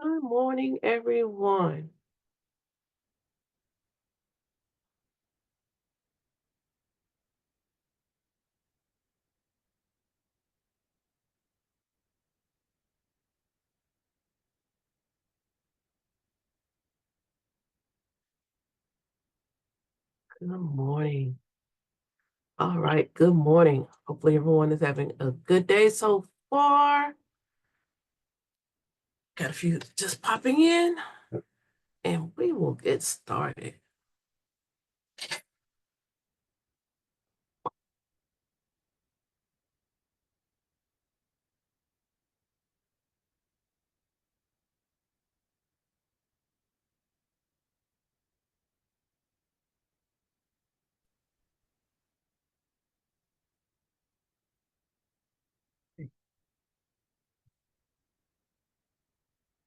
Good morning, everyone. Good morning. All right, good morning. Hopefully, everyone is having a good day so far. Got a few just popping in, and we will get started.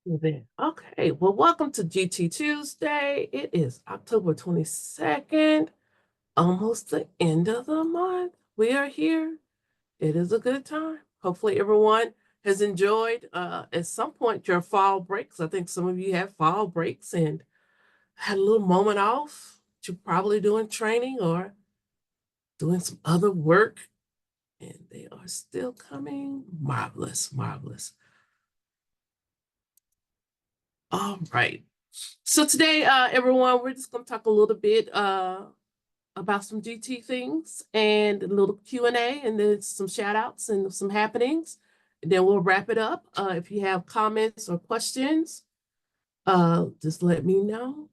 There. Okay, well, welcome to GT Tuesday. It is October 22nd, almost the end of the month. We are here. It is a good time. Hopefully, everyone has enjoyed at some point your fall breaks. I think some of you have fall breaks and had a little moment off. You're probably doing training or doing some other work, and they are still coming. Marvelous, marvelous. All right. So today, everyone, we're just going to talk a little bit about some GT things and a little Q&A, and then some shout outs and some happenings. And then we'll wrap it up. If you have comments or questions, just let me know.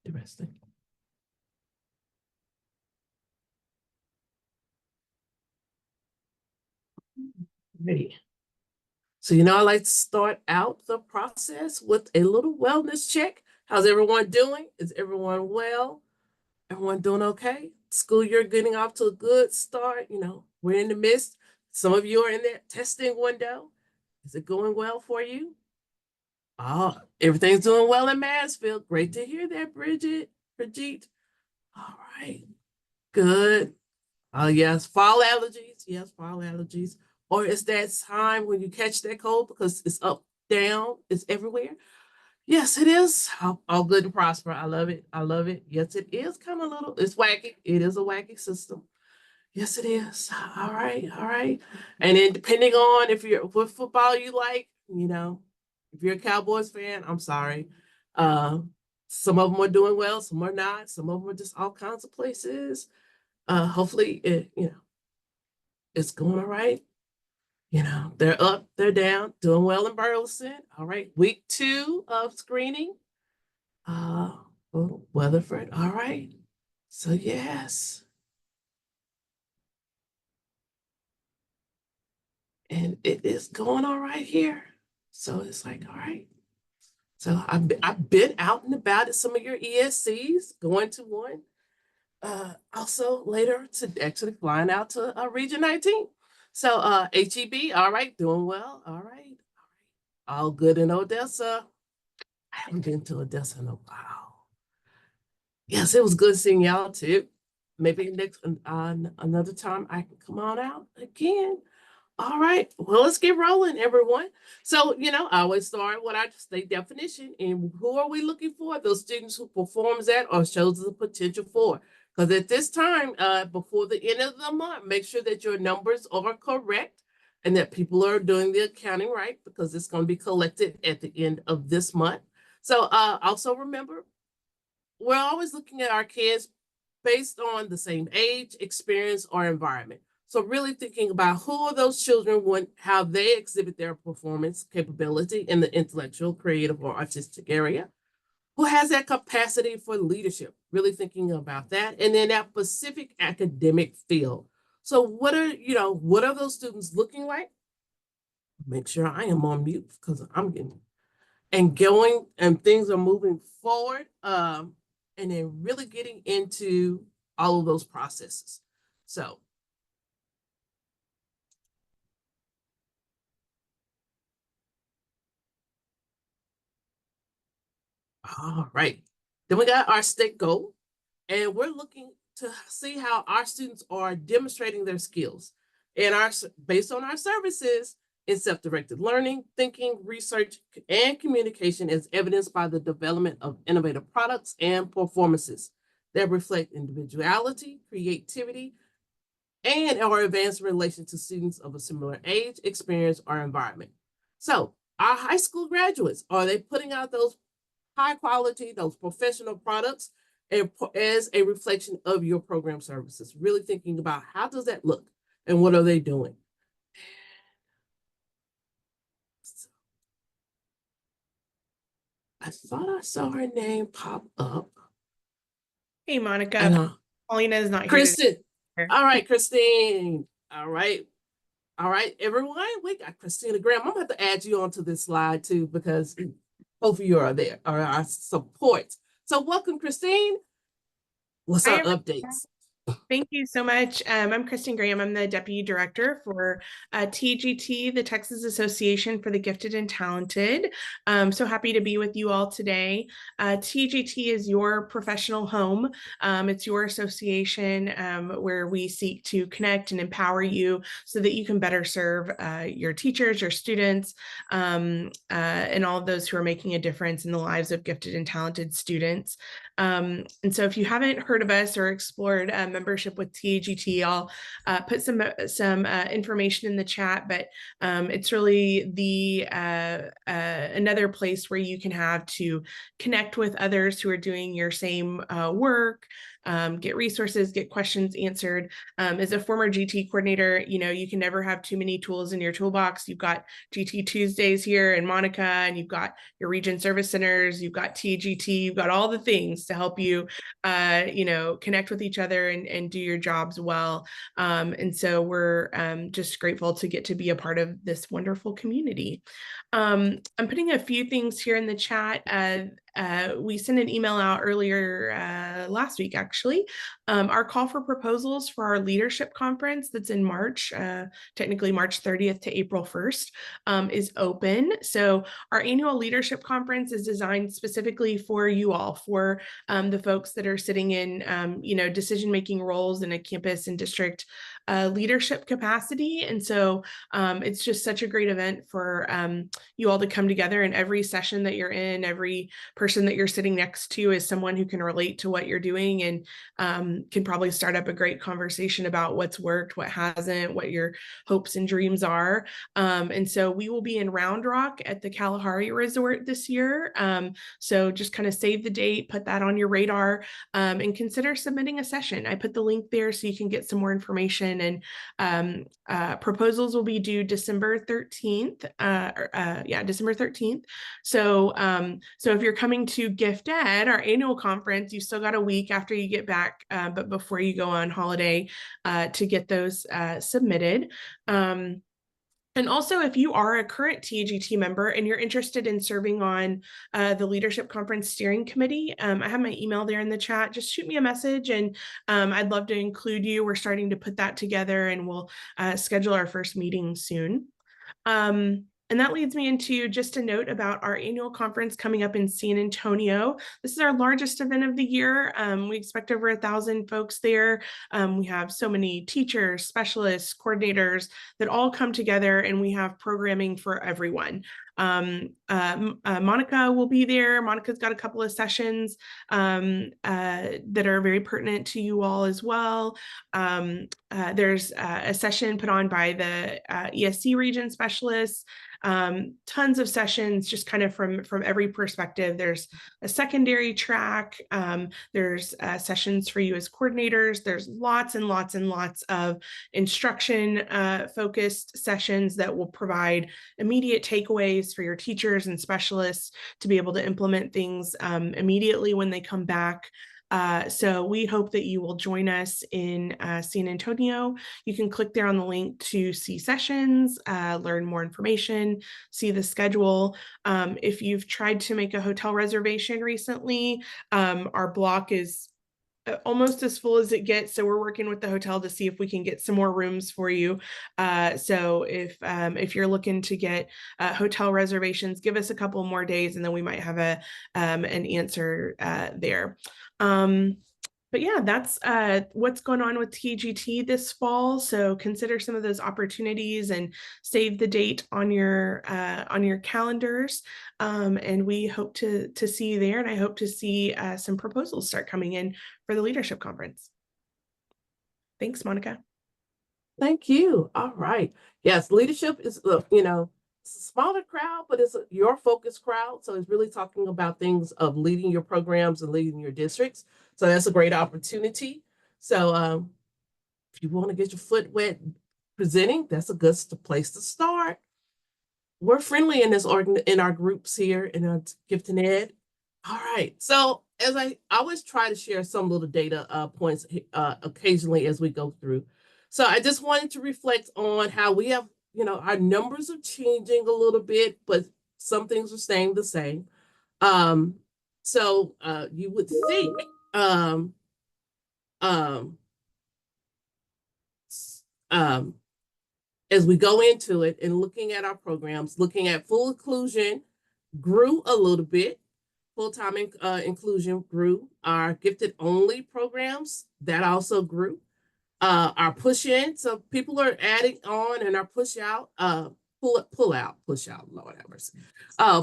Interesting. Ready. So, I like to start out the process with a little wellness check. How's everyone doing? Is everyone well? Everyone doing okay? School year getting off to a good start. We're in the midst. Some of you are in that testing window. Is it going well for you? Oh, everything's doing well in Mansfield. Great to hear that, Bridget. Brigitte. All right. Good. Oh, yes. Fall allergies. Yes, fall allergies. Or it's that time when you catch that cold because it's up, down, it's everywhere. Yes, it is. All good and prosper. I love it. I love it. Yes, it is kind of little. It's wacky. It is a wacky system. Yes, it is. All right. All right. And then depending on if you're what football you like, if you're a Cowboys fan, I'm sorry. Uh, some of them are doing well, some are not. Some of them are just all kinds of places. Hopefully it's going all right. They're up, they're down, doing well in Burleson. All right. Week 2 of screening. Uh, Weatherford. All right. So yes. And it is going all right here. So it's like, all right. So I've been out and about at some of your ESCs, going to one. Also later to actually flying out to Region 19. So HEB, all right, doing well. All right. All good in Odessa. I haven't been to Odessa in a while. Yes, it was good seeing y'all too. Maybe next another time I can come on out again. All right. Well, let's get rolling, everyone. So, I always start with our state definition. And who are we looking for? Those students who performs at or shows the potential for. Because at this time, before the end of the month, make sure that your numbers are correct and that people are doing the accounting right because it's going to be collected at the end of this month. So also remember, we're always looking at our kids based on the same age, experience, or environment. So really thinking about who are those children, how they exhibit their performance capability in the intellectual, creative, or artistic area. Who has that capacity for leadership? Really thinking about that. And then that specific academic field. So what are those students looking like? Make sure I am on mute because I'm getting and going and things are moving forward. And then really getting into all of those processes. So, all right. Then we got our state goal, and we're looking to see how our students are demonstrating their skills and based on our services in self-directed learning, thinking, research, and communication as evidenced by the development of innovative products and performances that reflect individuality, creativity, and or advanced relation to students of a similar age, experience, or environment. So our high school graduates, are they putting out those high quality, those professional products as a reflection of your program services? Really thinking about how does that look and what are they doing? I thought I saw her name pop up. Hey, Monica. Paulina is not here Kristen. today. All right, Christine. All right. All right, everyone. We got Christina Graham. I'm going to have to add you onto this slide too, because both of you are there, are our support. So welcome, Christine. What's our updates? Thank you so much. I'm Kristen Graham. I'm the Deputy Director for TGT, the Texas Association for the Gifted and Talented. So happy to be with you all today. TGT is your professional home. It's your association where we seek to connect and empower you so that you can better serve your teachers, your students, and all of those who are making a difference in the lives of gifted and talented students. And so if you haven't heard of us or explored membership with TGT, I'll put some information in the chat, but it's really the another place where you can have to connect with others who are doing your same work, get resources, get questions answered. As a former GT coordinator, you can never have too many tools in your toolbox. You've got GT Tuesdays here in Monica, and you've got your region service centers, you've got TGT, you've got all the things to help you, connect with each other and do your jobs well. And so we're just grateful to get to be a part of this wonderful community. I'm putting a few things here in the chat. We sent an email out earlier last week, actually. Our call for proposals for our leadership conference that's in March, technically March 30th to April 1st, is open. So our annual leadership conference is designed specifically for you all, for the folks that are sitting in, decision-making roles in a campus and district leadership capacity. And so it's just such a great event for you all to come together, and every session that you're in, every person that you're sitting next to is someone who can relate to what you're doing and can probably start up a great conversation about what's worked, what hasn't, what your hopes and dreams are. And so we will be in Round Rock at the Kalahari Resort this year. So just kind of save the date, put that on your radar, and consider submitting a session. I put the link there so you can get some more information, and proposals will be due December 13th. December 13th. So if you're coming to Gift Ed, our annual conference, you still got a week after you get back, but before you go on holiday, to get those submitted. And also, if you are a current TGT member and you're interested in serving on the Leadership Conference Steering Committee, I have my email there in the chat. Just shoot me a message, and I'd love to include you. We're starting to put that together, and we'll schedule our first meeting soon. And that leads me into just a note about our annual conference coming up in San Antonio. This is our largest event of the year. We expect over 1,000 folks there. We have so many teachers, specialists, coordinators that all come together, and we have programming for everyone. Monica will be there. Monica's got a couple of sessions that are very pertinent to you all as well. There's a session put on by the ESC region specialists. Tons of sessions just kind of from every perspective. There's a secondary track. There's sessions for you as coordinators. There's lots and lots and lots of instruction focused sessions that will provide immediate takeaways for your teachers and specialists to be able to implement things immediately when they come back. So we hope that you will join us in San Antonio. You can click there on the link to see sessions, learn more information, see the schedule. If you've tried to make a hotel reservation recently, our block is almost as full as it gets. So we're working with the hotel to see if we can get some more rooms for you. So if you're looking to get hotel reservations, give us a couple more days, and then we might have an answer there. But yeah, that's what's going on with TGT this fall. So consider some of those opportunities and save the date on your calendars. And we hope to see you there. And I hope to see some proposals start coming in for the leadership conference. Thanks, Monica. Thank you. All right. Yes, leadership is, it's a smaller crowd, but it's your focused crowd. So it's really talking about things of leading your programs and leading your districts. So that's a great opportunity. So if you want to get your foot wet presenting, that's a good place to start. We're friendly in in our groups here in our Gift and Ed. All right. So as I always try to share some little data points occasionally as we go through. So I just wanted to reflect on how we have, our numbers are changing a little bit, but some things are staying the same. So you would think um, um, as we go into it and looking at our programs, looking at full inclusion grew a little bit. Full-time inclusion grew. Our gifted only programs, that also grew. Our push in, so people are adding on, and our push out, pull out, Lord have mercy.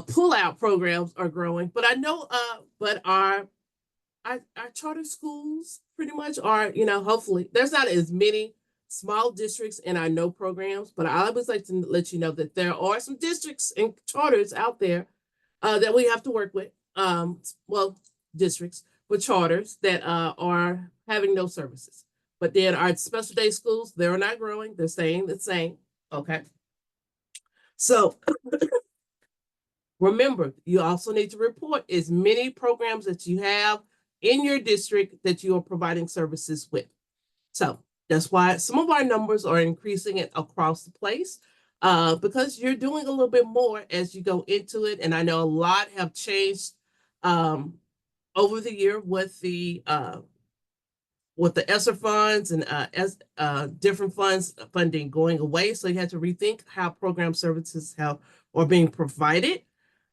Pull out programs are growing, but I know, but our charter schools pretty much are, hopefully there's not as many small districts in our no programs, but I always like to let you know that there are some districts and charters out there that we have to work with. Well, districts with charters that are having no services. But then our special day schools, they're not growing, they're staying the same. Okay. So remember, you also need to report as many programs that you have in your district that you are providing services with. So that's why some of our numbers are increasing it across the place because you're doing a little bit more as you go into it. And I know a lot have changed over the year with the ESSER funds and different funds funding going away. So you had to rethink how program services are being provided.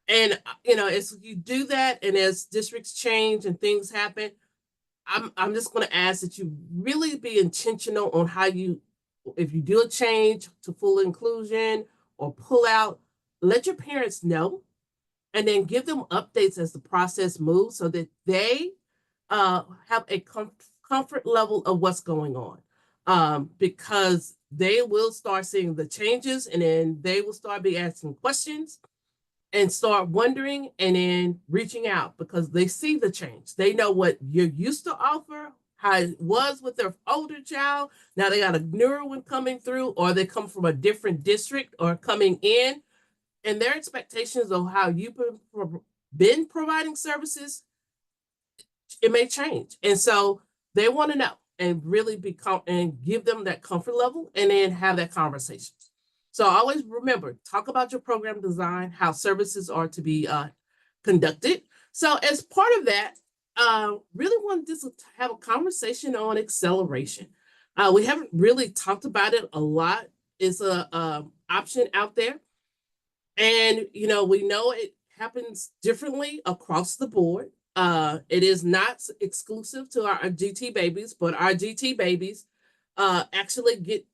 And, as you do that and as districts change and things happen, I'm just going to ask that you really be intentional on how if you do a change to full inclusion or pull out, let your parents know and then give them updates as the process moves so that they have a comfort level of what's going on. Because they will start seeing the changes and then they will start be asking questions and start wondering and then reaching out because they see the change. They know what you're used to offer, how it was with their older child. Now they got a newer one coming through, or they come from a different district or coming in, and their expectations of how you've been providing services, it may change. And so they want to know and really and give them that comfort level and then have that conversation. So always remember, talk about your program design, how services are to be conducted. So as part of that, really want to just have a conversation on acceleration. We haven't really talked about it a lot. It's a option out there. And, we know it happens differently across the board. It is not exclusive to our GT babies, but our GT babies actually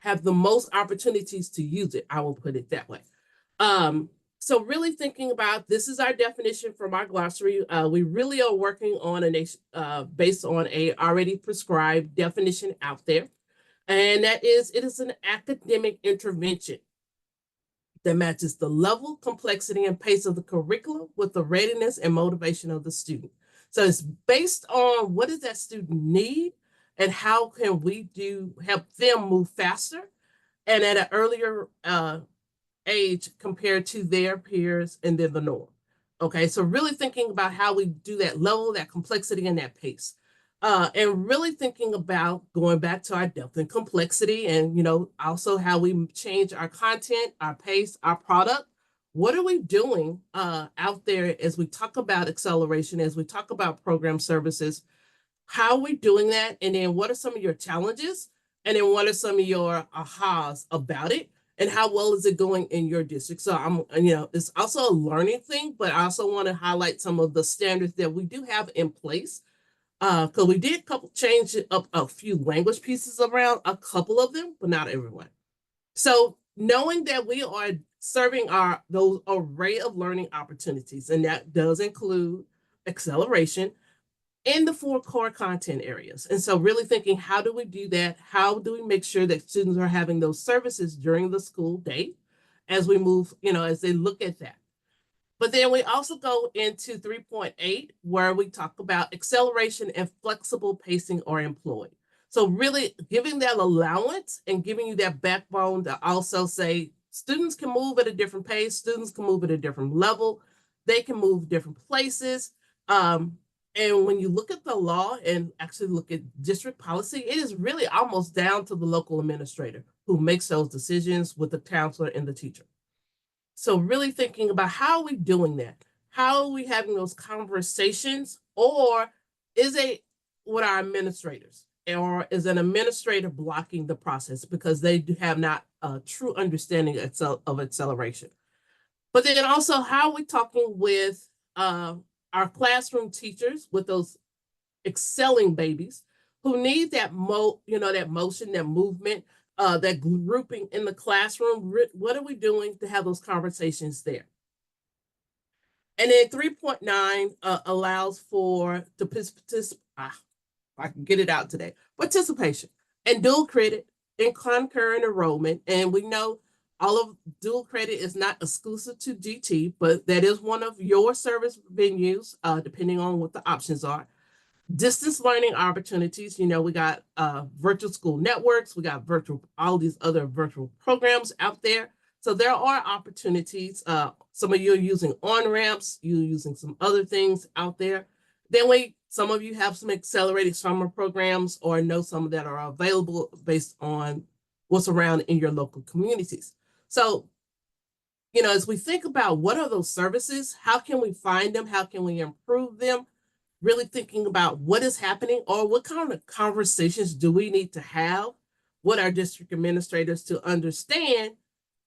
have the most opportunities to use it. I will put it that way. So really thinking about, this is our definition from our glossary. We really are working on based on a already prescribed definition out there. And that is, it is an academic intervention that matches the level, complexity, and pace of the curriculum with the readiness and motivation of the student. So it's based on what does that student need and how can we help them move faster and at an earlier age compared to their peers and then the norm. Okay, so really thinking about how we do that level, that complexity, and that pace. And really thinking about going back to our depth and complexity and, also how we change our content, our pace, our product. What are we doing out there as we talk about acceleration, as we talk about program services? How are we doing that? And then what are some of your challenges? And then what are some of your ahas about it? And how well is it going in your district? So it's also a learning thing, but I also want to highlight some of the standards that we do have in place Because we did change up a few language pieces around, a couple of them, but not everyone. So knowing that we are serving those array of learning opportunities, and that does include acceleration in the 4 core content areas. And so really thinking, how do we do that? How do we make sure that students are having those services during the school day as we move, as they look at that? But then we also go into 3.8, where we talk about acceleration and flexible pacing are employed. So really giving that allowance and giving you that backbone to also say students can move at a different pace, students can move at a different level, they can move different places. And when you look at the law and actually look at district policy, it is really almost down to the local administrator who makes those decisions with the counselor and the teacher. So really thinking about how are we doing that? How are we having those conversations? Or is it with our administrators? Or is an administrator blocking the process because they have not a true understanding of acceleration? But then also, how are we talking with our classroom teachers, with those excelling babies who need that that motion, that movement, that grouping in the classroom? What are we doing to have those conversations there? And then 3.9 allows for I can get it out today, participation and dual credit and concurrent enrollment. And we know all of dual credit is not exclusive to GT, but that is one of your service venues, depending on what the options are. Distance learning opportunities, we got virtual school networks, we got all these other virtual programs out there. So there are opportunities. Some of you are using on-ramps, you're using some other things out there. Then some of you have some accelerated summer programs or know some that are available based on what's around in your local communities. So, as we think about what are those services, how can we find them? How can we improve them? Really thinking about what is happening or what kind of conversations do we need to have with our district administrators to understand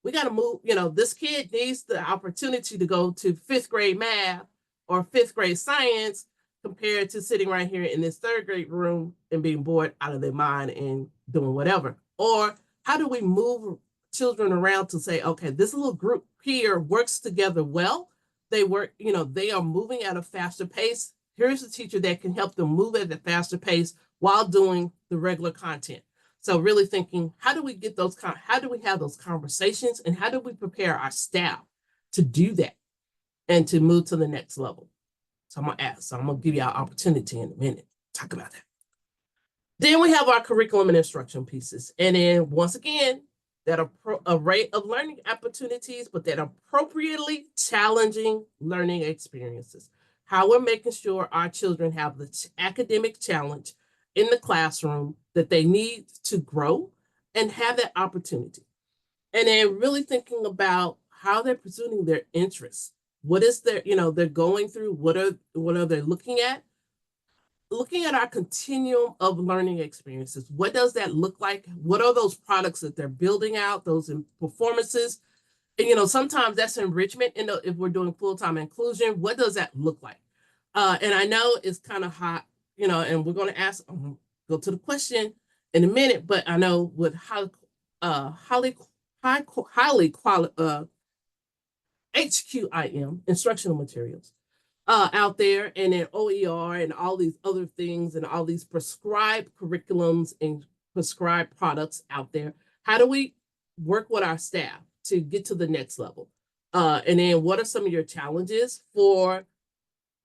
we got to move, this kid needs the opportunity to go to 5th grade math or 5th grade science compared to sitting right here in this 3rd grade room and being bored out of their mind and doing whatever. Or how do we move children around to say, okay, this little group here works together well. They work, they are moving at a faster pace. Here's a teacher that can help them move at a faster pace while doing the regular content. So really thinking, how do we have those conversations, and how do we prepare our staff to do that and to move to the next level? So I'm gonna give you our opportunity in a minute, talk about that. Then we have our curriculum and instruction pieces. And then once again, that array of learning opportunities, but that appropriately challenging learning experiences. How we're making sure our children have the academic challenge in the classroom that they need to grow and have that opportunity. And then really thinking about how they're pursuing their interests. What is their, they're going through, what are they looking at? Looking at our continuum of learning experiences. What does that look like? What are those products that they're building out, those performances? And, sometimes that's enrichment. If we're doing full-time inclusion, what does that look like? And I know it's kind of hot, and we're going to go to the question in a minute, but I know with HQIM, instructional materials, out there, and then OER and all these other things and all these prescribed curriculums and prescribed products out there. How do we work with our staff to get to the next level? And then what are some of your challenges for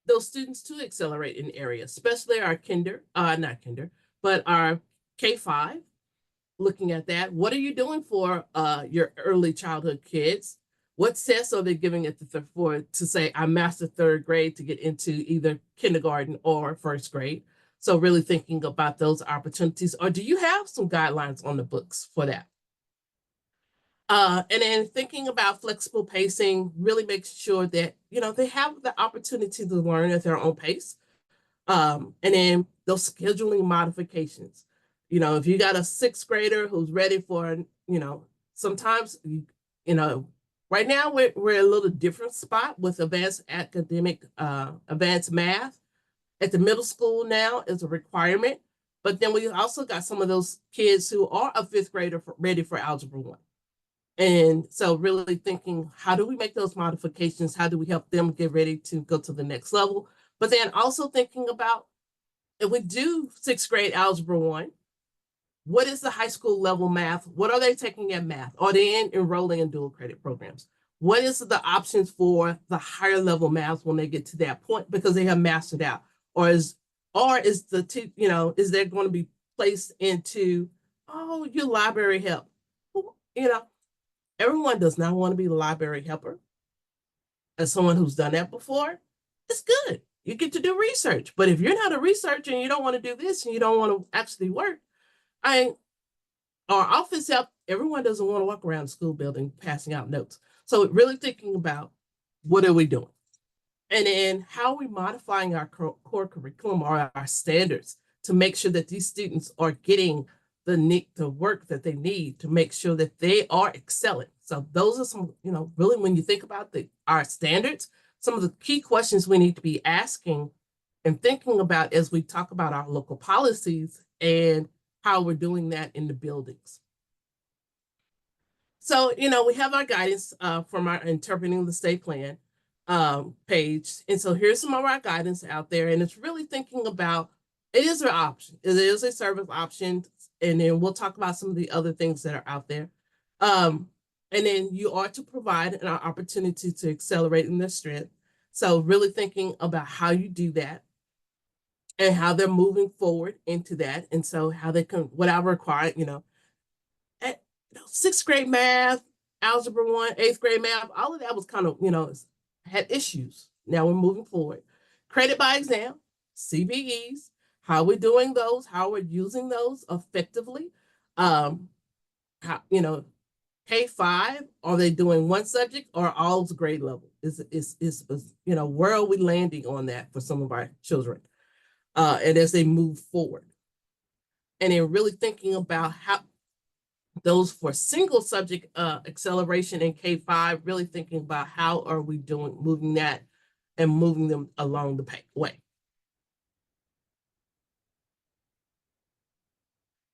those students to accelerate in areas, especially our but our K-5, looking at that. What are you doing for your early childhood kids? What tests are they giving it to say, I mastered 3rd grade to get into either kindergarten or 1st grade? So really thinking about those opportunities, or do you have some guidelines on the books for that? And then thinking about flexible pacing, really making sure that, they have the opportunity to learn at their own pace. And then those scheduling modifications. If you got a 6th grader who's ready for, sometimes, right now we're a little different spot with advanced academic, advanced math. At the middle school now is a requirement, but then we also got some of those kids who are a fifth grader ready for Algebra 1. And so really thinking, how do we make those modifications? How do we help them get ready to go to the next level? But then also thinking about, if we do sixth grade Algebra 1, what is the high school level math? What are they taking at math? Are they enrolling in dual credit programs? What is the options for the higher level math when they get to that point because they have mastered out? Or is the is there going to be placed into, oh, your library help? Everyone does not want to be a library helper. As someone who's done that before, it's good. You get to do research. But if you're not a researcher and you don't want to do this and you don't want to actually work, our office help, everyone doesn't want to walk around the school building passing out notes. So really thinking about, what are we doing? And then how are we modifying our core curriculum or our standards to make sure that these students are getting the work that they need to make sure that they are excelling. So those are some, really when you think about our standards, some of the key questions we need to be asking and thinking about as we talk about our local policies and how we're doing that in the buildings. So, we have our guidance from our Interpreting the State Plan page. And so here's some of our guidance out there. And it's really thinking about, it is an option. It is a service option. And then we'll talk about some of the other things that are out there. And then you are to provide an opportunity to accelerate in their strength. So really thinking about how you do that and how they're moving forward into that. And so how they can, what I require, at sixth grade math, Algebra 1, eighth grade math, all of that was kind of, had issues. Now we're moving forward. Credit by exam, CBEs, how we're doing those, how we're using those effectively. How, K-5, are they doing one subject or all grade level? Where are we landing on that for some of our children? And as they move forward. And then really thinking about how those for single subject acceleration in K-5, really thinking about how are we moving that and moving them along the way.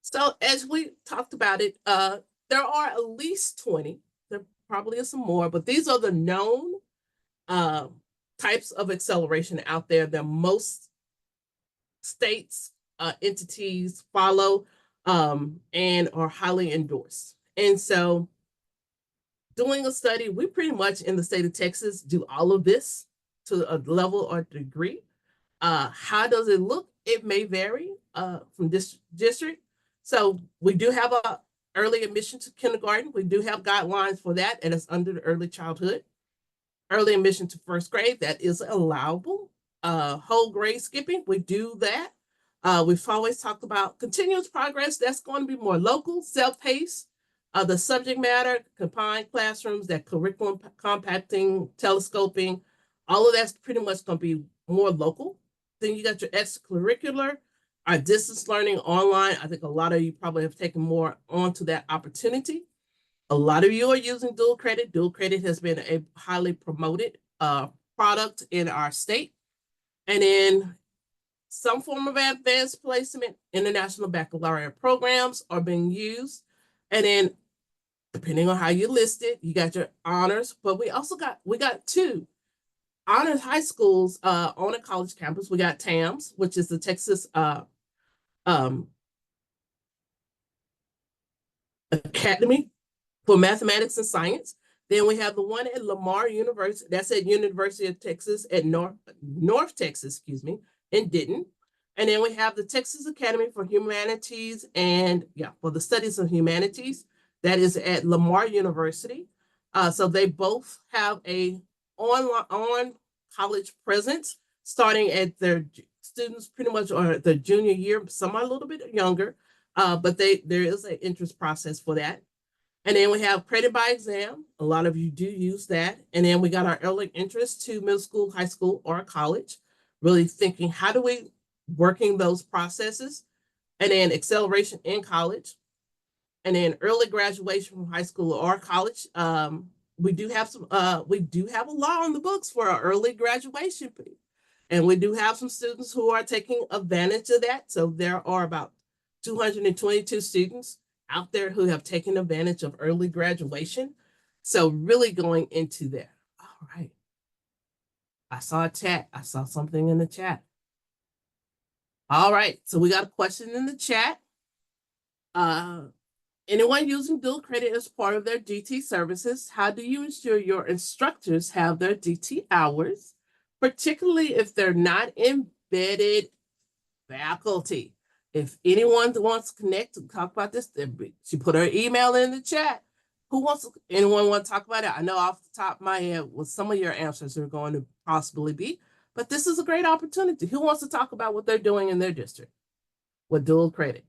So as we talked about it, there are at least 20, there probably is some more, but these are the known types of acceleration out there that most states, entities follow and are highly endorsed. And so doing a study, we pretty much in the state of Texas do all of this to a level or degree. How does it look? It may vary from district. So we do have a early admission to kindergarten. We do have guidelines for that, and it's under the early childhood. Early admission to first grade, that is allowable. Whole grade skipping, we do that. We've always talked about continuous progress. That's going to be more local, self-paced. The subject matter, combined classrooms, that curriculum compacting, telescoping, all of that's pretty much going to be more local. Then you got your extracurricular, our distance learning online. I think a lot of you probably have taken more onto that opportunity. A lot of you are using dual credit. Dual credit has been a highly promoted product in our state. And then some form of advanced placement, international baccalaureate programs are being used. And then depending on how you list it, you got your honors, but we got two honors high schools on a college campus. We got TAMS, which is the Texas Academy for Mathematics and Science. Then we have the one at Lamar University, that's at University of Texas at North Texas, in Denton. And then we have the Texas Academy for Humanities and for the Studies of Humanities. That is at Lamar University. So they both have a on college presence starting at their students pretty much or their junior year. Some are a little bit younger, but there is an interest process for that. And then we have credit by exam. A lot of you do use that. And then we got our early interest to middle school, high school, or college, really thinking how do we working those processes, and then acceleration in college, and then early graduation from high school or college. We do have a law on the books for our early graduation And we do have some students who are taking advantage of that. So there are about 222 students out there who have taken advantage of early graduation. So really going into that. All right. I saw a chat. I saw something in the chat. All right. So we got a question in the chat. Anyone using dual credit as part of their DT services, how do you ensure your instructors have their DT hours, particularly if they're not embedded faculty? If anyone wants to connect and talk about this, she put her email in the chat. Anyone want to talk about it? I know off the top of my head what some of your answers are going to possibly be, but this is a great opportunity. Who wants to talk about what they're doing in their district with dual credit?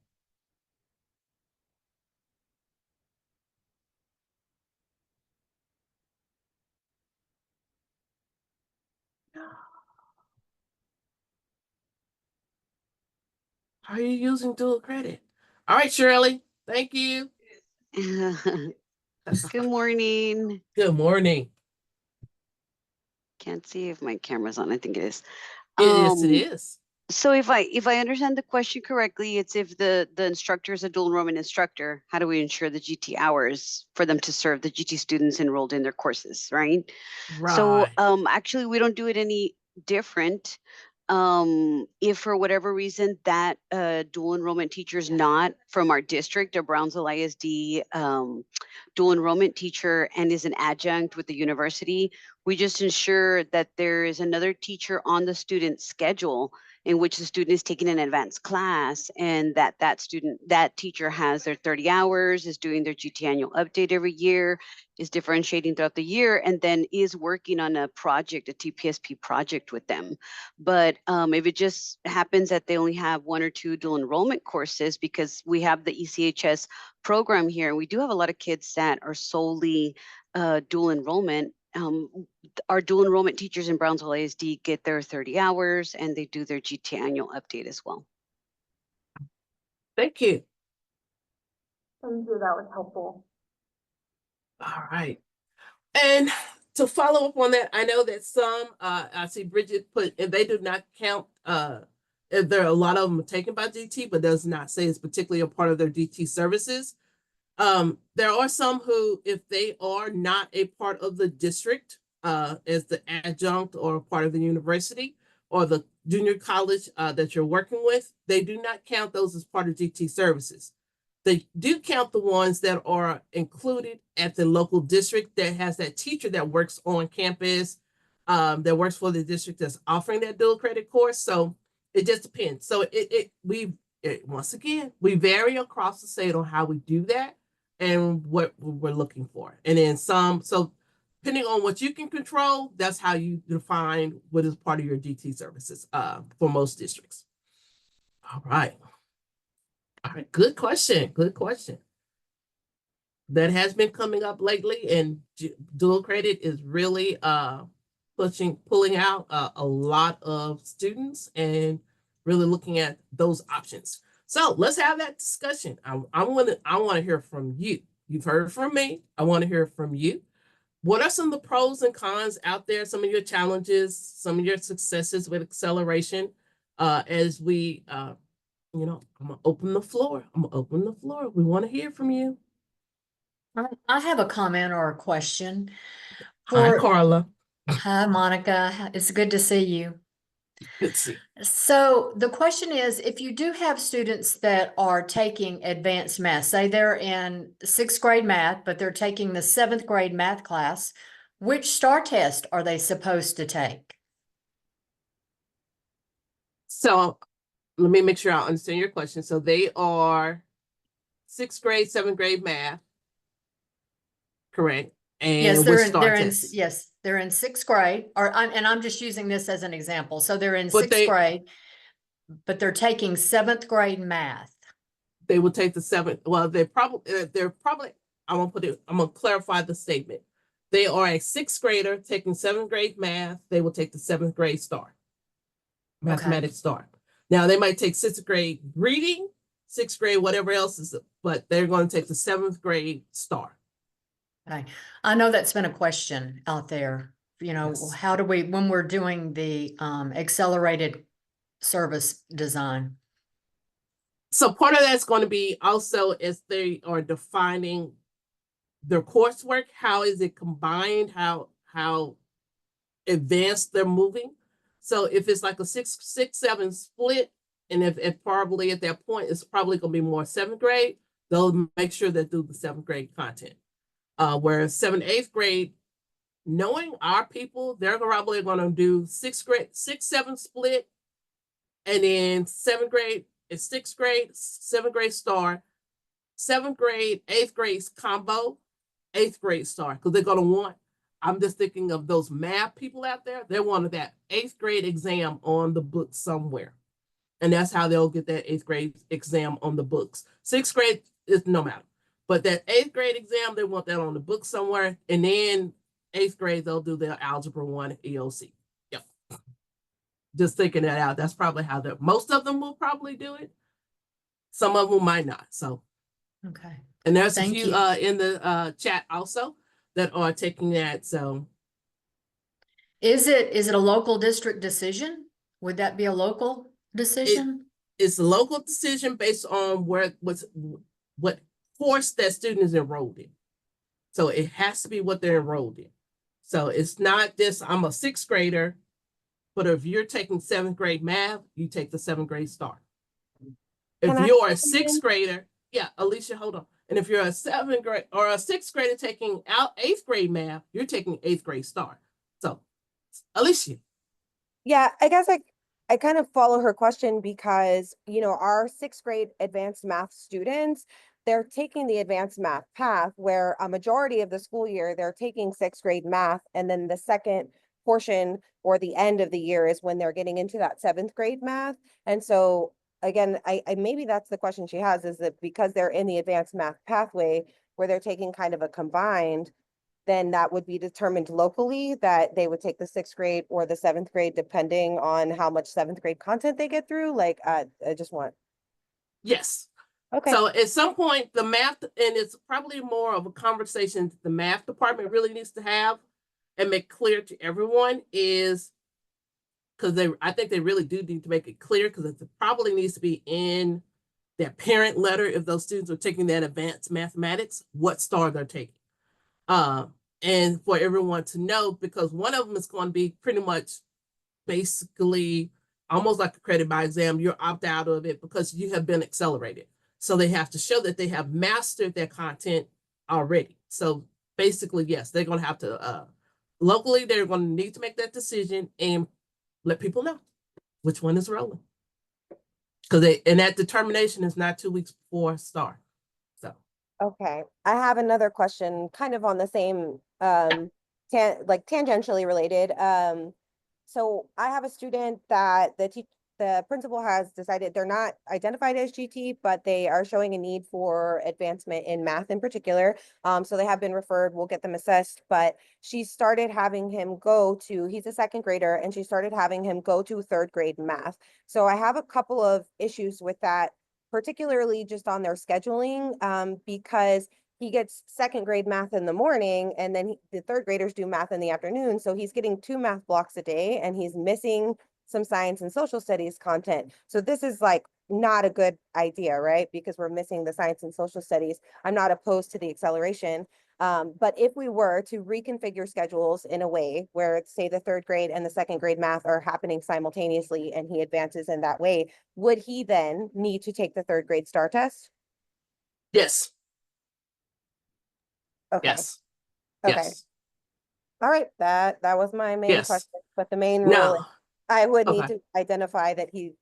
Are you using dual credit? All right, Shirley. Thank you. Good morning. Good morning. Can't see if my camera's on. I think it is. Yes, it is. So if I understand the question correctly, it's if the instructor is a dual enrollment instructor, how do we ensure the GT hours for them to serve the GT students enrolled in their courses, right? So Right. actually we don't do it any different. If for whatever reason that dual enrollment teacher is not from our district or Brownsville ISD dual enrollment teacher and is an adjunct with the university, we just ensure that there is another teacher on the student's schedule in which the student is taking an advanced class, and that teacher has their 30 hours, is doing their GT annual update every year, is differentiating throughout the year, and then is working on a project, a TPSP project with them. But if it just happens that they only have 1 or 2 dual enrollment courses, because we have the ECHS program here, and we do have a lot of kids that are solely dual enrollment. Our dual enrollment teachers in Brownsville ISD get their 30 hours and they do their GT annual update as well. Thank you. Thank you, that was helpful. All right. And to follow up on that, I know that some, I see Bridget put, and they do not count, there are a lot of them taken by DT, but does not say it's particularly a part of their DT services. There are some who, if they are not a part of the district, as the adjunct or part of the university or the junior college that you're working with, they do not count those as part of DT services. They do count the ones that are included at the local district that has that teacher that works on campus, that works for the district that's offering that dual credit course. So it just depends. So once again, we vary across the state on how we do that and what we're looking for. And then so depending on what you can control, that's how you define what is part of your DT services for most districts. All right. All right, good question. Good question. That has been coming up lately, and dual credit is really pulling out a lot of students and really looking at those options. So let's have that discussion. I want to hear from you. You've heard from me. I want to hear from you. What are some of the pros and cons out there? Some of your challenges, some of your successes with acceleration, as we, I'm gonna open the floor. We want to hear from you. I have a comment or a question. Hi, Carla. Hi, Monica. It's good to see you. Good to see you. So the question is, if you do have students that are taking advanced math, say they're in 6th grade math, but they're taking the 7th grade math class, which STAR test are they supposed to take? So let me make sure I understand your question. So they are 6th grade, 7th grade math, correct? And yes, they're in 6th grade, and I'm just using this as an example. So they're in 6th grade, but they're taking 7th grade math. They will take the 7th. Well, they're probably. I'm gonna clarify the statement. They are a 6th grader taking 7th grade math. They will take the 7th grade STAR, mathematics STAR. Now they might take 6th grade reading, 6th grade whatever else is, but they're going to take the 7th grade STAR. Okay. I know that's been a question out there you know, Yes. how do we, when we're doing the accelerated service design? So part of that's going to be also as they are defining their coursework, how is it combined, how advanced they're moving. So if it's like a 6-7 split, and if probably at that point it's probably going to be more 7th grade, they'll make sure they do the 7th grade content. Whereas 7th, 8th grade, knowing our people, they're probably going to do 6th grade, 6-7 split, and then 7th grade is 6th grade, 7th grade star, 7th grade, 8th grade's combo, 8th grade star, because they're going to want, I'm just thinking of those math people out there, they wanted that 8th grade exam on the book somewhere. And that's how they'll get that 8th grade exam on the books. 6th grade is no matter. But that 8th grade exam, they want that on the book somewhere. And then 8th grade, they'll do their Algebra 1 EOC. Yep. Just thinking that out. That's probably how most of them will probably do it. Some of them might not. So, Okay. and there's Thank a few you. in the chat also that are taking that. So, Is it a local district decision? Would that be a local decision? it's a local decision based on what course that student is enrolled in. So it has to be what they're enrolled in. So it's not this, I'm a 6th grader, but if you're taking 7th grade math, you take the 7th grade star. If Can I you're a say 6th grader, yeah, Alicia, hold on. And if you're a 7th grade or a 6th grader taking out 8th grade math, you're taking 8th grade star. So, Alicia. Yeah, I guess I kind of follow her question because, you know, our 6th grade advanced math students, they're taking the advanced math path where a majority of the school year, they're taking 6th grade math. And then the second portion or the end of the year is when they're getting into that 7th grade math. And so again, I maybe that's the question she has, is that because they're in the advanced math pathway where they're taking kind of a combined, then that would be determined locally that they would take the 6th grade or the 7th grade, depending on how much 7th grade content they get through. Like, I just want. Yes. Okay. So at some point, the math, and it's probably more of a conversation the math department really needs to have and make clear to everyone is, because I think they really do need to make it clear, because it probably needs to be in their parent letter if those students are taking that advanced mathematics, what star they're taking. And for everyone to know, because one of them is going to be pretty much basically almost like a credit by exam. You're opt out of it because you have been accelerated. So they have to show that they have mastered their content already. So basically, yes, they're going to have to, locally, they're going to need to make that decision and let people know which one is rolling. And that determination is not 2 weeks before STAR. So. Okay, I have another question kind of on the same, tangentially related. So I have a student that the principal has decided they're not identified as GT, but they are showing a need for advancement in math in particular. So they have been referred, we'll get them assessed, but she started having him he's a 2nd grader, and she started having him go to 3rd grade math. So I have a couple of issues with that, particularly just on their scheduling, because he gets 2nd grade math in the morning, and then the 3rd graders do math in the afternoon. So he's getting 2 math blocks a day, and he's missing some science and social studies content. So this is like not a good idea, right? Because we're missing the science and social studies. I'm not opposed to the acceleration. But if we were to reconfigure schedules in a way where, say, the 3rd grade and the 2nd grade math are happening simultaneously and he advances in that way, would he then need to take the 3rd grade STAR test? Yes. Okay. Yes. Okay. Yes. All right. That was my main Yes. question. But the main rule is Now, I would need okay. to identify that he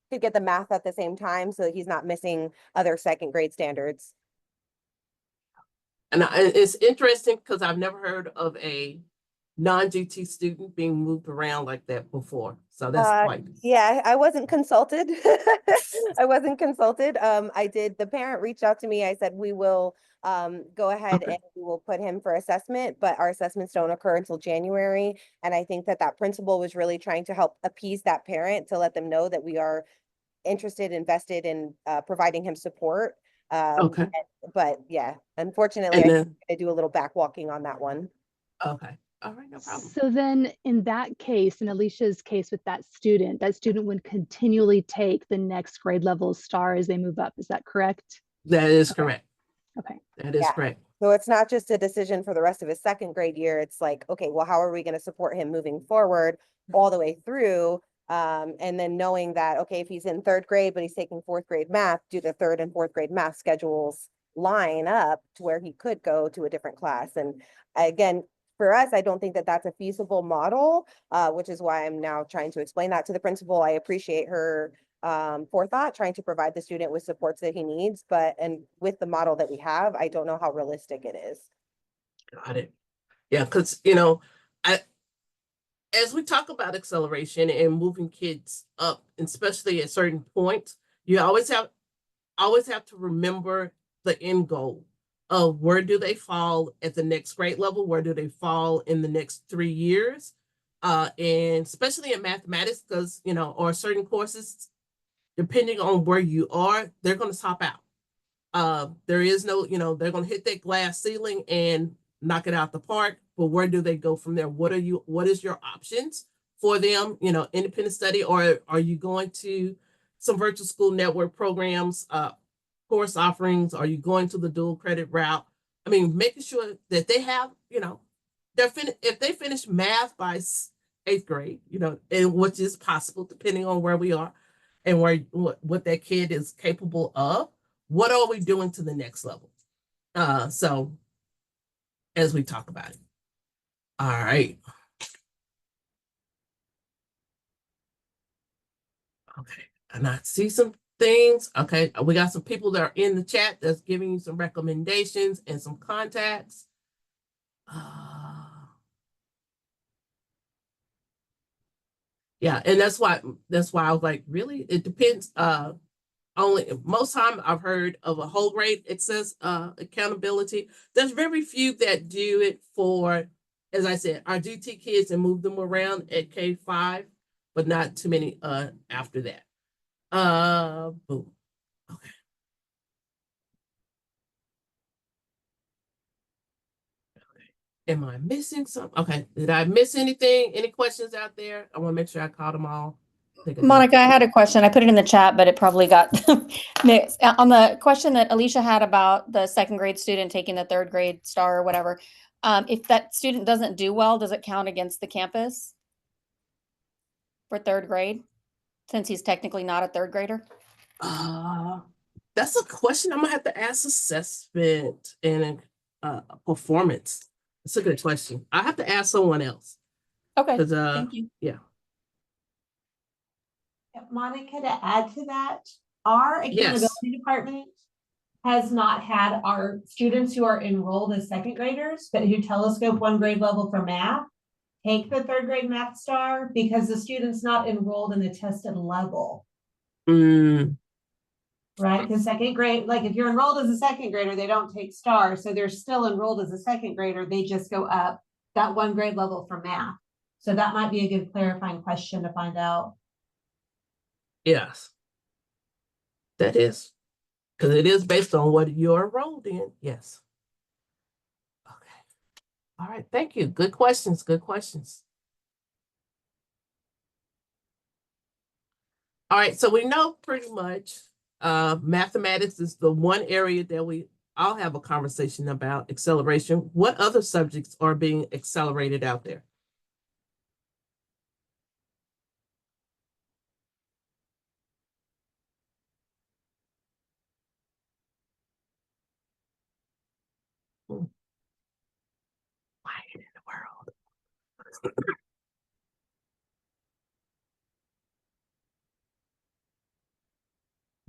could get the math at the same time so that he's not missing other 2nd grade standards. And it's interesting because I've never heard of a non-GT student being moved around like that before. So that's quite. Yeah, I wasn't consulted. I wasn't consulted. The parent reached out to me. I said, we will go ahead Okay. and we will put him for assessment, but our assessments don't occur until January. And I think that principal was really trying to help appease that parent to let them know that we are invested in providing him support. Okay. But yeah, unfortunately, And I then, do a little back walking on that one. okay. All right, no problem. So then in that case, in Alicia's case with that student would continually take the next grade level star as they move up. Is that correct? That is Okay. correct. Okay. That is Yeah. correct. So it's not just a decision for the rest of his second grade year. It's like, okay, well, how are we going to support him moving forward all the way through? And then knowing that, okay, if he's in third grade, but he's taking fourth grade math, do the third and fourth grade math schedules line up to where he could go to a different class? And again, for us, I don't think that that's a feasible model, which is why I'm now trying to explain that to the principal. I appreciate her forethought, trying to provide the student with supports that he needs, and with the model that we have, I don't know how realistic it is. Got it. Yeah, because as we talk about acceleration and moving kids up, especially at certain points, you always have to remember the end goal of where do they fall at the next grade level, where do they fall in the next 3 years, and especially in mathematics, because or certain courses, depending on where you are, they're going to top out. There is no, they're going to hit that glass ceiling and knock it out the park. But where do they go from there? What is your options for them? Independent study, or are you going to some virtual school network programs, course offerings? Are you going to the dual credit route? I mean, making sure that they have, if they finish math by 8th grade, and which is possible depending on where we are and what that kid is capable of, what are we doing to the next level? So as we talk about it. All right. Okay. And I see some things. Okay. We got some people that are in the chat that's giving you some recommendations and some contacts. Yeah. And that's why I was like, really? It depends. Only most time I've heard of a whole grade access accountability. There's very few that do it for, as I said, our GT kids and move them around at K5, but not too many after that. Boom. Okay. Am I missing something? Okay. Did I miss anything? Any questions out there? I want to make sure I caught them all. Monica, I had a question. I put it in the chat, but it probably got mixed. On the question that Alicia had about the second grade student taking the third grade star or whatever, if that student doesn't do well, does it count against the campus for third grade, since he's technically not a third grader? That's a question I'm gonna have to ask assessment and performance. It's a good question. I have to ask someone else. Okay, Thank you. Yeah. Monica, to add to that, our accountability department has not had our students who are enrolled as second graders, but who telescope 1 grade level for math, take the third grade math star because the student's not enrolled in the tested level. Right? Because second grade, like if you're enrolled as a second grader, they don't take stars. So they're still enrolled as a second grader. They just go up that 1 grade level for math. So that might be a good clarifying question to find out. Yes. That is. Because it is based on what you're enrolled in. Yes. Okay. All right. Thank you. Good questions. Good questions. All right. So we know pretty much mathematics is the one area that I'll have a conversation about acceleration. What other subjects are being accelerated out there? Quiet in the world.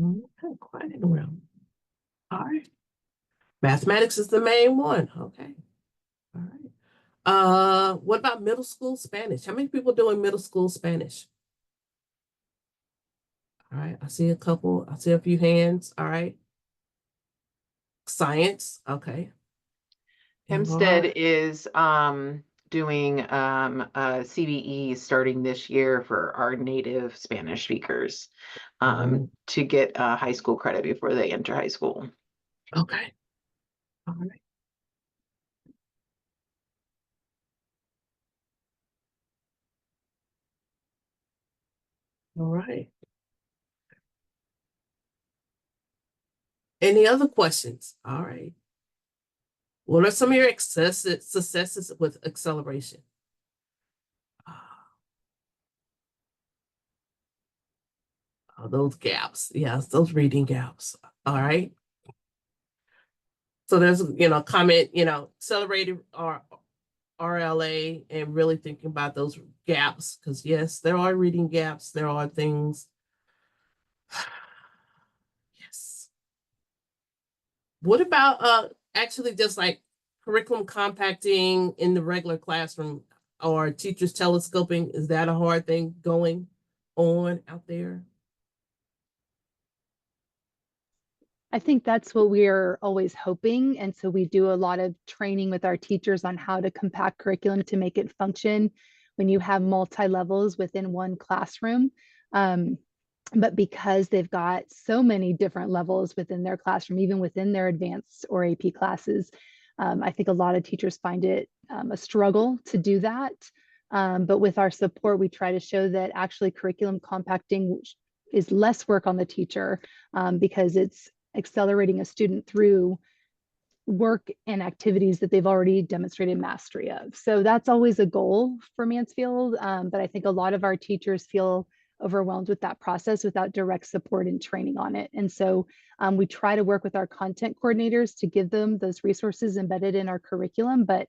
Okay, quiet in the world. All right. Mathematics is the main one. Okay. All right. What about middle school Spanish? How many people doing middle school Spanish? All right. I see a couple. I see a few hands. All right. Science. Okay. Hempstead is doing CBE starting this year for our native Spanish speakers to get high school credit before they enter high school. Okay. All right. All right. Any other questions? All right. What are some of your successes with acceleration? Oh, those gaps. Yes, those reading gaps. All right. So there's, comment, accelerated RLA and really thinking about those gaps, because yes, there are reading gaps. There are things. Yes. What about actually just like curriculum compacting in the regular classroom or teachers telescoping? Is that a hard thing going on out there? I think that's what we're always hoping. And so we do a lot of training with our teachers on how to compact curriculum to make it function when you have multi-levels within one classroom. But because they've got so many different levels within their classroom, even within their advanced or AP classes, I think a lot of teachers find it a struggle to do that. But with our support, we try to show that actually curriculum compacting is less work on the teacher because it's accelerating a student through work and activities that they've already demonstrated mastery of. So that's always a goal for Mansfield. But I think a lot of our teachers feel overwhelmed with that process without direct support and training on it. And so we try to work with our content coordinators to give them those resources embedded in our curriculum. But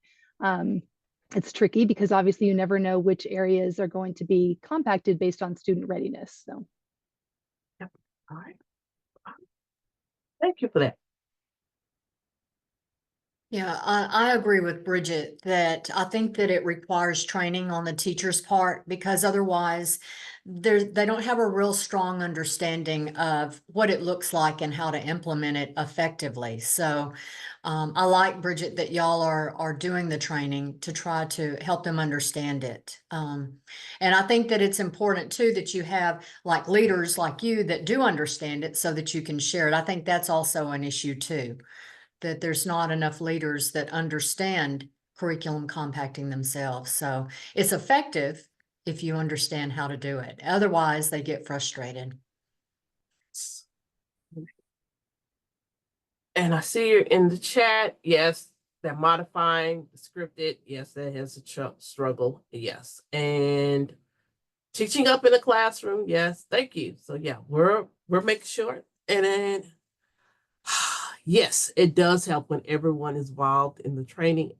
it's tricky because obviously you never know which areas are going to be compacted based on student readiness. So. Yep. All right. Thank you for that. Yeah, I agree with Bridget that I think that it requires training on the teacher's part because otherwise they don't have a real strong understanding of what it looks like and how to implement it effectively. So I like, Bridget, that y'all are doing the training to try to help them understand it. And I think that it's important too that you have like leaders like you that do understand it so that you can share it. I think that's also an issue too, that there's not enough leaders that understand curriculum compacting themselves. So it's effective if you understand how to do it. Otherwise, they get frustrated. And I see you're in the chat. Yes, they're modifying scripted. Yes, that has a struggle. Yes. And teaching up in the classroom. Yes, thank you. So yeah, we're making sure. And then yes, it does help when everyone is involved in the training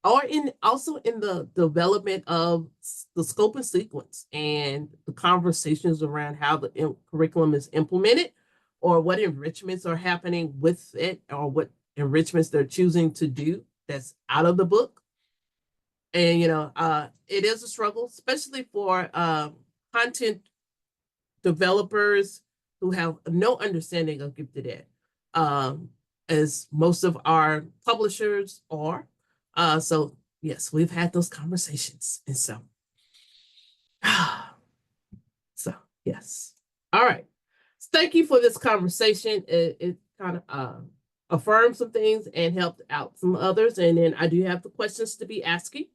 or also in the development of the scope and sequence and the conversations around how the curriculum is implemented or what enrichments are happening with it or what enrichments they're choosing to do that's out of the book. And, it is a struggle, especially for content developers who have no understanding of gifted ed, as most of our publishers are. So yes, we've had those conversations. And so, yes. All right. Thank you for this conversation. It kind of affirmed some things and helped out some others. And then I do have the questions to be asking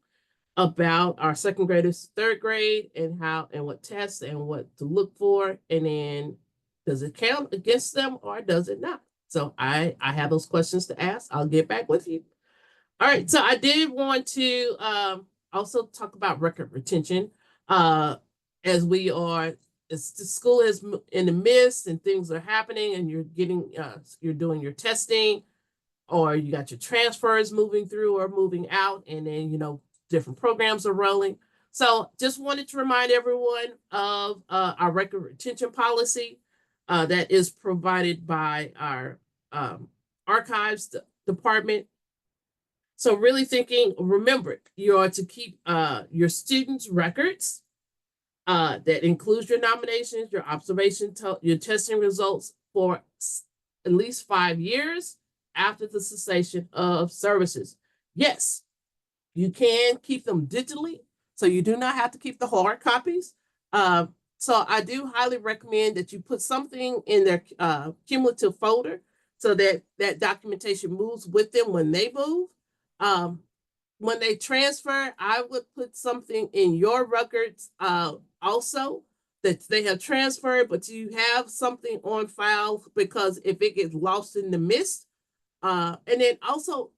about our second graders, third grade, and how and what tests and what to look for. And then does it count against them or does it not? So I have those questions to ask. I'll get back with you. All right. So I did want to also talk about record retention as we are. As the school is in the midst and things are happening and you're getting, you're doing your testing or you got your transfers moving through or moving out and then, different programs are rolling. So just wanted to remind everyone of our record retention policy that is provided by our archives department. So really remember, you are to keep your students' records. That includes your nominations, your observation, your testing results for at least 5 years after the cessation of services. Yes, you can keep them digitally, so you do not have to keep the hard copies. So I do highly recommend that you put something in their cumulative folder so that that documentation moves with them when they move. When they transfer, I would put something in your records also that they have transferred, but you have something on file, because if it gets lost in the mist, and then also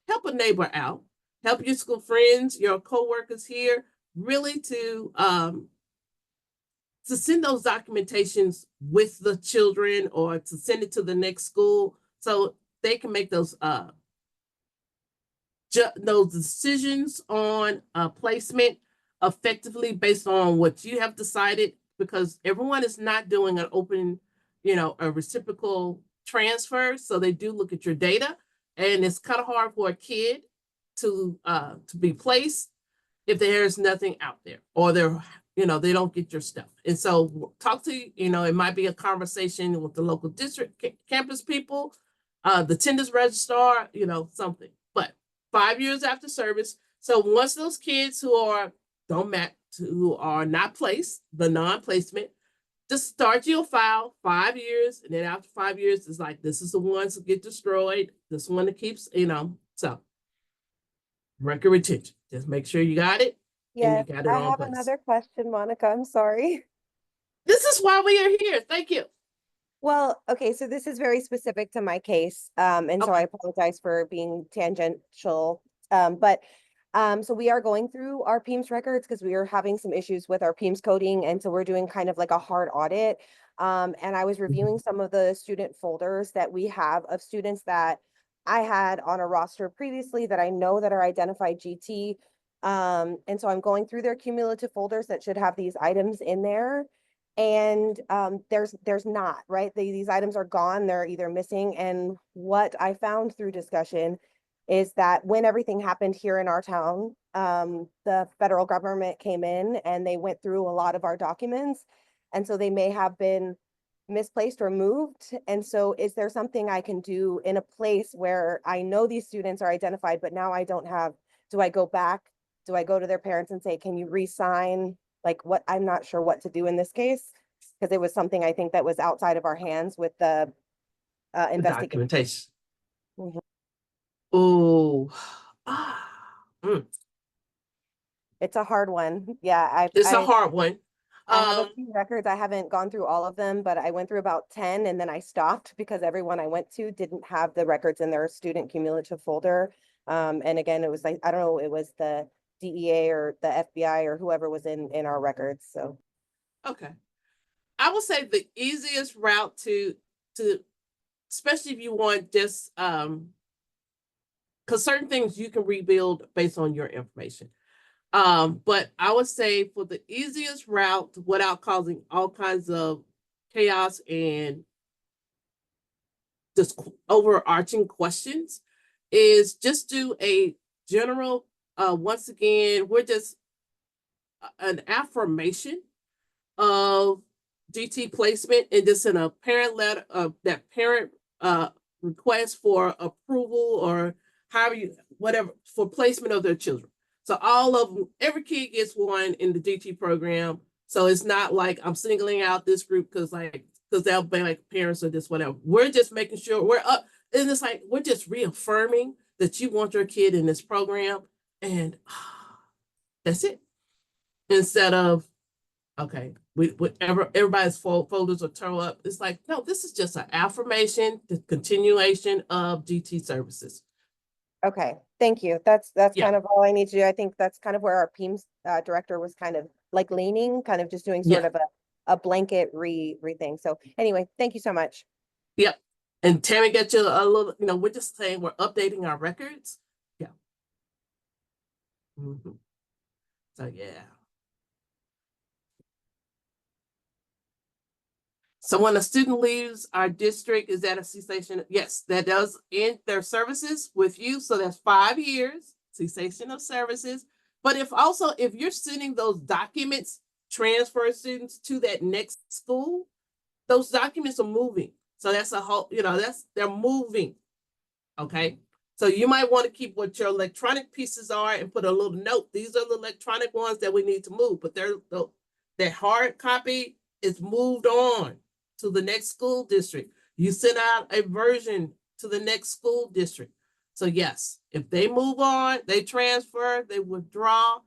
help a neighbor out, help your school friends, your coworkers here, really to send those documentations with the children, or to send it to the next school, so they can make those decisions on placement effectively based on what you have decided, because everyone is not doing an open, a reciprocal transfer. So they do look at your data, and it's kind of hard for a kid to be placed if there's nothing out there, or they don't get your stuff. And so talk to, it might be a conversation with the local district campus people, the attendance registrar, something. But 5 years after service. So once those kids who are not placed, the non-placement, just start your file 5 years, and then after 5 years, it's like, this is the ones that get destroyed, this one that keeps, so record retention. Just make sure you got it. Yes, got it I all in have place. another question, Monica. I'm sorry. This is why we are here. Thank you. Well, okay, so this is very specific to my case, and so I apologize for being tangential. So we are going through our PEIMS records because we are having some issues with our PEIMS coding, and so we're doing kind of like a hard audit. And I was reviewing some of the student folders that we have of students that I had on a roster previously that I know that are identified GT. And so I'm going through their cumulative folders that should have these items in there. And there's not, right? These items are gone, they're either missing. And what I found through discussion is that when everything happened here in our town, the federal government came in and they went through a lot of our documents. And so they may have been misplaced or moved. And so is there something I can do in a place where I know these students are identified, but now I don't have, do I go back? Do I go to their parents and say, can you re-sign? Like, what, I'm not sure what to do in this case, because it was something I think that was outside of our hands with the investigation. Documentation. Mhm. Oh, It's a hard one. Yeah, it's a hard one. I have a few records. I haven't gone through all of them, but I went through about 10 and then I stopped because everyone I went to didn't have the records in their student cumulative folder. And again, it was like, I don't know, it was the DEA or the FBI or whoever was in our records. So Okay. I would say the easiest route to especially if you want just because certain things you can rebuild based on your information. But I would say for the easiest route without causing all kinds of chaos and just overarching questions is just do a general, once again, we're just an affirmation of GT placement, and just in a parent letter of that parent request for approval, or whatever, for placement of their children. So all of them, every kid gets one in the GT program. So it's not like I'm singling out this group because they'll be like parents or this, whatever. We're just making sure we're up. And it's like, we're just reaffirming that you want your kid in this program. And that's it. Instead of, okay, everybody's folders are tore up. It's like, no, this is just an affirmation, the continuation of GT services. okay, thank you. That's Yeah. kind of all I need to do. I think that's kind of where our PEIMS director was kind of like leaning, kind of just doing sort of a blanket re-thing. So anyway, thank you so much. Yep. And Tammy got you a little, we're just saying we're updating our records. Yeah. So yeah. So when a student leaves our district, is that a cessation? Yes, that does end their services with you. So that's 5 years, cessation of services. But if you're sending those documents, transfer students to that next school, those documents are moving. So that's a whole, they're moving. Okay. So you might want to keep what your electronic pieces are and put a little note. These are the electronic ones that we need to move, but that hard copy is moved on to the next school district. You send out a version to the next school district. So yes, if they move on, they transfer, they withdraw,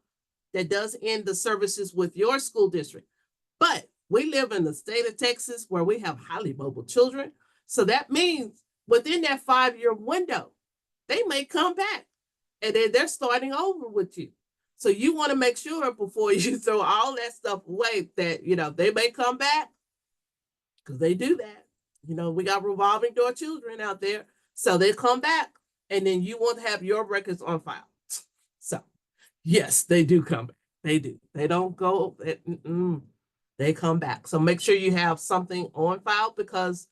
that does end the services with your school district. But we live in the state of Texas where we have highly mobile children. So that means within that 5-year window, they may come back and then they're starting over with you. So you want to make sure before you throw all that stuff away that, they may come back, because they do that. We got revolving door children out there. So they come back and then you want to have your records on file. So yes, they do come back. They do. They don't go, they come back. So make sure you have something on file, because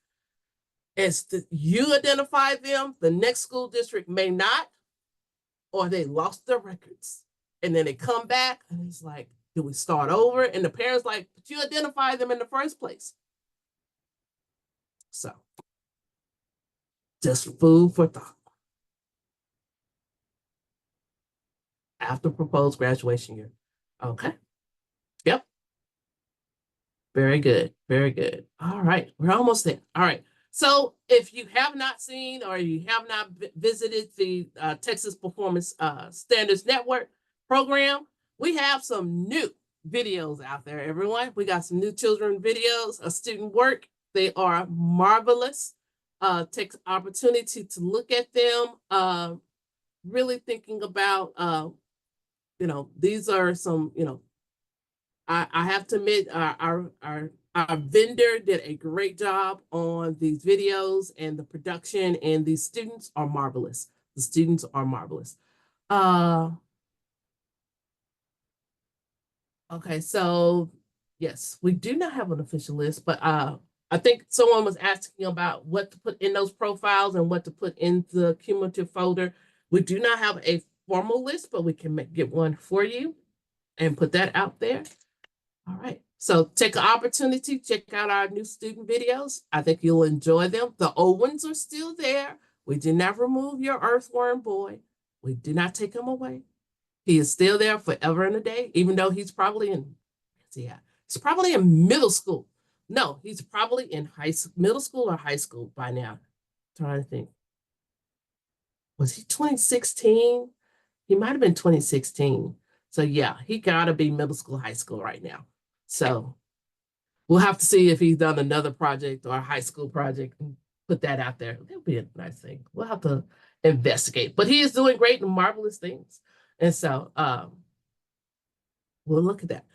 as you identify them, the next school district may not, or they lost their records. And then they come back and it's like, do we start over? And the parents like, but you identified them in the first place. So just food for thought. After proposed graduation year. Okay. Yep. Very good. Very good. All right. We're almost there. All right. So if you have not seen or you have not visited the Texas Performance Standards Network program, we have some new videos out there, everyone. We got some new children videos of student work. They are marvelous. Take the opportunity to look at them. Really thinking about, these are some, I have to admit, our vendor did a great job on these videos and the production, and these students are marvelous. The students are marvelous. Okay, so yes, we do not have an official list, but I think someone was asking about what to put in those profiles and what to put in the cumulative folder. We do not have a formal list, but we can get one for you and put that out there. All right, so take an opportunity, check out our new student videos. I think you'll enjoy them. The old ones are still there. We did not remove your earthworm boy. We did not take him away. He is still there forever and a day, even though he's probably he's probably in middle school. No, he's probably in middle school or high school by now. I'm trying to think. Was he 2016? He might have been 2016. So yeah, he gotta be middle school, high school right now. So we'll have to see if he's done another project or a high school project and put that out there. That'll be a nice thing. We'll have to investigate. But he is doing great and marvelous things. And so we'll look at that.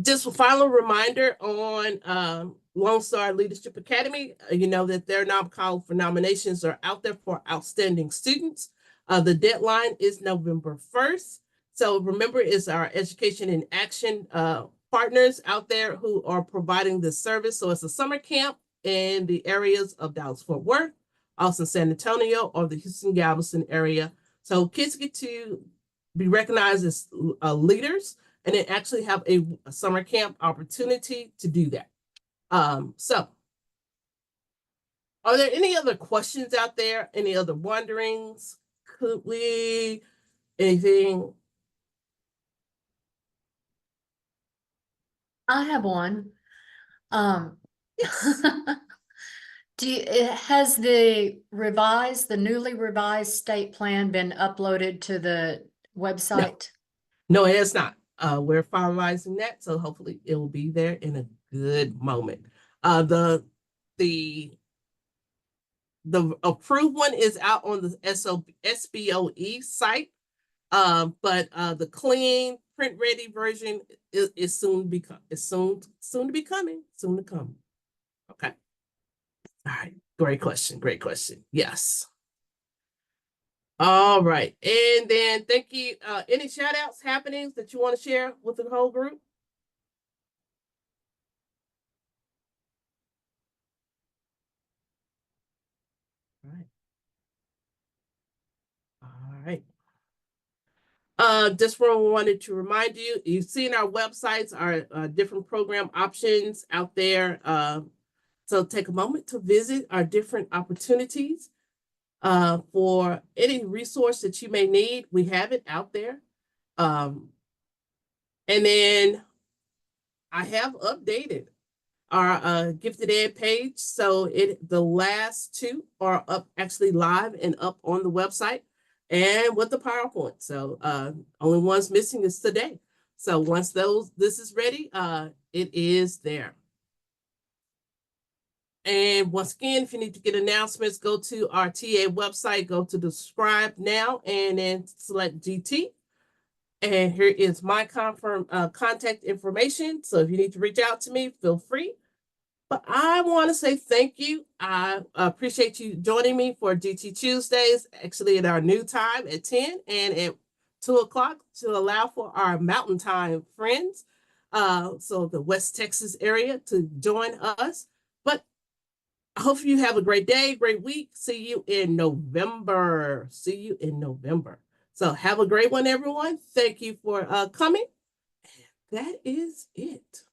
Just a final reminder on Lone Star Leadership Academy. You know that their call for nominations are out there for outstanding students. The deadline is November 1st. So remember, it's our Education in Action partners out there who are providing this service. So it's a summer camp in the areas of Dallas-Fort Worth, Austin, San Antonio, or the Houston-Galveston area. So kids get to be recognized as leaders and then actually have a summer camp opportunity to do that. So are there any other questions out there? Any other wonderings? Could we, anything? I have one. Yes. Has the newly revised state plan been uploaded to the website? No, it is not. We're finalizing that, so hopefully it will be there in a good moment. The approved one is out on the SBOE site, but the clean print ready version is soon to come. Okay. All right. Great question. Great question. Yes. All right. And then thank you. Any shout outs, happenings that you want to share with the whole group? All right. All right. Just wanted to remind you, you've seen our websites, our different program options out there. So take a moment to visit our different opportunities. For any resource that you may need, we have it out there. And then I have updated our Gifted Ed page. So the last two are up, actually live and up on the website and with the PowerPoint. So only one's missing is today. So once this is ready, It is there. And once again, if you need to get announcements, go to our TA website, go to the subscribe now, and then select GT. And here is my contact information. So if you need to reach out to me, feel free. But I want to say thank you. I appreciate you joining me for GT Tuesdays, actually at our new time at 10 and at 2 o'clock to allow for our Mountain Time friends, so the West Texas area, to join us. But I hope you have a great day, great week. See you in November. See you in November. So have a great one, everyone. Thank you for coming. That is it.